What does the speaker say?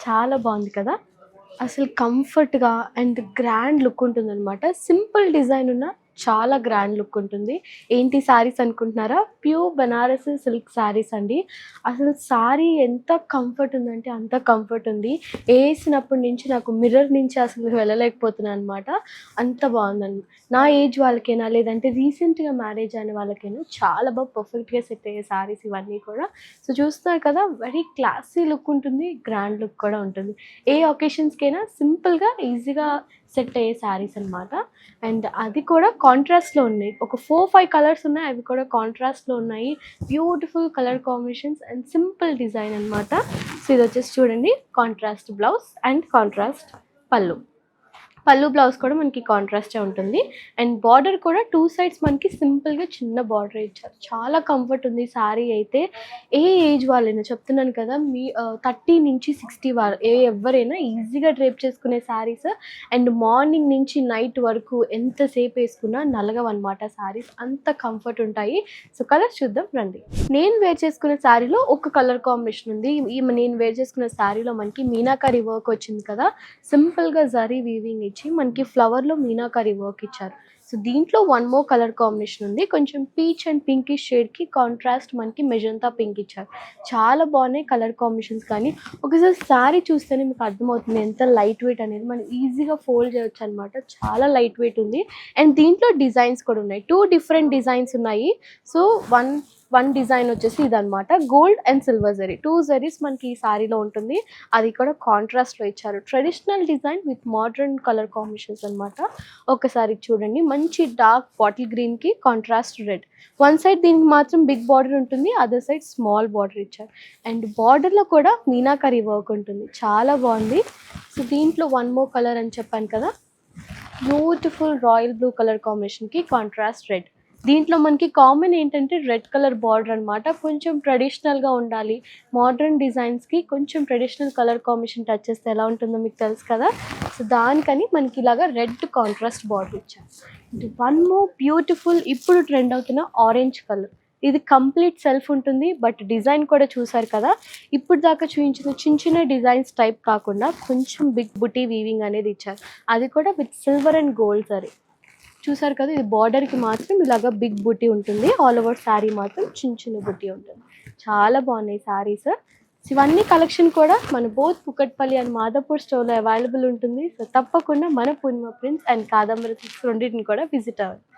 చాలా బాగుంది కదా! అసలు కంఫర్ట్‌గా అండ్ గ్రాండ్ లుక్ ఉంటుందనమాట. సింపుల్ డిజైన్ ఉన్న చాలా గ్రాండ్ లుక్ ఉంటుంది. ఏంటి శారీస్ అనుకుంటున్నారా? ప్యూర్ బనారసి సిల్క్ శారీస్ అండి. అసలు శారీ ఎంత కంఫర్ట్ ఉందంటే అంత కంఫర్ట్ ఉంది. ఏసినప్పటి నుంచి నాకు మిర్రర్ నుంచి అసలు వెళ్ళలేకపోతున్నాను అనమాట. అంత బాగుందండి. నా ఏజ్ వాళ్ళకైనా లేదంటే రీసెంట్‌గా మ్యారేజ్ అయిన వాళ్ళకైనా చాలా బాగా పర్ఫెక్ట్‌గా సెట్ అయ్యే శారీస్ ఇవన్నీ కూడా. సో చూస్తున్నారు కదా! వెరీ క్లాసీ లుక్ ఉంటుంది. గ్రాండ్ లుక్ కూడా ఉంటుంది. ఏ ఒకేషన్స్‌కైనా సింపుల్‌గా, ఈజీగా సెట్ అయ్యే శారీస్ అనమాట. అండ్ అది కూడా కాంట్రాస్ట్‌లో ఉన్నాయి. ఒక 4, 5 కలర్స్ ఉన్నాయి. అవి కూడా కాంట్రాస్ట్‌లో ఉన్నాయి. Beautiful colour combinations and simple design అనమాట. సో ఇదొచ్చేసి చూడండి కాంట్రాస్ట్ బ్లౌజ్ అండ్ కాంట్రాస్ట్ పళ్ళు. పళ్ళు బ్లౌజ్ కూడా మనకి కాంట్రాస్టే ఉంటుంది. అండ్ బార్డర్ కూడా 2 సైడ్స్ మనకి సింపుల్‌గా చిన్న బార్డరే ఇచ్చారు. చాలా కంఫర్ట్ ఉంది శారీ అయితే. ఏ ఏజ్ వాళ్ళైనా చెప్తున్నాను కదా! 30-60 వారు ఎవ్వరైనా ఈజీగా డ్రేప్ చేసుకునే శారీస్. అండ్ మార్నింగ్ నుంచి నైట్ వరకు ఎంతసేపు వేసుకున్నా నలగవన్నమాట శారీస్. అంత కంఫర్ట్ ఉంటాయి. సో కలర్స్ చూద్దాం రండి. నేను వేర్ చేసుకునే శారీలో ఒక కలర్ కాంబినేషన్ ఉంది. నేను వేర్ చేసుకున్న శారీలో మనకి మీనాకరీ వర్క్ వచ్చింది కదా! సింపుల్‌గా జరీ వీవింగ్ ఇచ్చి మనకి ఫ్లవర్‌లో మీనాకరీ వర్క్ ఇచ్చారు. సో దీంట్లో వన్ మోర్ కలర్ కాంబినేషన్ ఉంది. కొంచెం పీచ్ అండ్ పింకిష్ షేడ్‌కి కాంట్రాస్ట్ మనకి మెజంతా పింక్ ఇచ్చారు. చాలా బాగున్నాయి కలర్ కాంబినేషన్స్ కానీ ఒకసారి శారీ చూస్తేనే మీకు అర్థమవుతుంది ఎంత లైట్ వెయిట్ అనేది. మనం ఈజీగా ఫోల్డ్ చేయొచ్చు అనమాట. చాలా లైట్ వెయిట్ ఉంది. అండ్ దీంట్లో డిజైన్స్ కూడా ఉన్నాయి. 2 డిఫరెంట్ డిజైన్స్ ఉన్నాయి. సో వన్ డిజైన్ వచ్చేసి ఇదనమాట. Gold and silver zari 2 zaris మనకి ఈ శారీలో ఉంటుంది. అది కూడా కాంట్రాస్ట్లో ఇచ్చారు. Traditional design with modern colour combinations అనమాట. ఒకసారి చూడండి మంచి డార్క్ బాటిల్ గ్రీన్కి కాంట్రాస్ట్ రెడ్. వన్ సైడ్ దీనికి మాత్రం బిగ్ బార్డర్ ఉంటుంది. అదర్ సైడ్ స్మాల్ బార్డర్ ఇచ్చారు. అండ్ బార్డర్లో కూడా మీనాకరీ వర్క్ ఉంటుంది. చాలా బాగుంది. సో దీంట్లో వన్ మోర్ కలర్ అని చెప్పాను కదా, బ్యూటిఫుల్ రాయల్ బ్లూ కలర్ కాంబినేషన్కి కాంట్రాస్ట్ రెడ్. దీంట్లో మనకి కామన్ ఏంటంటే రెడ్ కలర్ బార్డర్ అనమాట. కొంచెం ట్రెడిషనల్గా ఉండాలి, మోడర్న్ డిజైన్స్కి కొంచెం ట్రెడిషనల్ కలర్ కాంబినేషన్ టచ్ చేస్తే ఎలా ఉంటుందో మీకు తెలుసు కదా. సో దానికని మనకి ఇలాగా రెడ్ కాంట్రాస్ట్ బార్డర్ ఇచ్చారు. వన్ మోర్ బ్యూటిఫుల్ ఇప్పుడు ట్రెండ్ అవుతున్న ఆరెంజ్ కలర్. ఇది కంప్లీట్ సెల్ఫ్ ఉంటుంది. బట్ డిజైన్ కూడా చూసారు కదా, ఇప్పుడు దాకా చూపించిన చిన్న చిన్న డిజైన్స్ టైప్ కాకుండా కొంచెం బిగ్ బుటీ వీవింగ్ అనేది ఇచ్చారు. అది కూడా with silver and gold zari. చూసారు కదా, ఇది బార్డర్కి మాత్రం ఇలాగా బిగ్ బుటీ ఉంటుంది. ఆల్ ఓవర్ శారీ మాత్రం చిన్న చిన్న బుటీ ఉంటుంది. చాలా బాగున్నాయి శారీస్. ఇవన్నీ కలెక్షన్ కూడా మన బోత్ కుకట్పల్లి అండ్ మాదాపూర్ స్టోర్లో అవైలబుల్ ఉంటుంది. సో తప్పకుండా మన పూర్ణిమ ప్రింట్స్ అండ్ కాదంబరి సిల్క్స్ రెండింటిని కూడా విజిట్ అవ్వండి.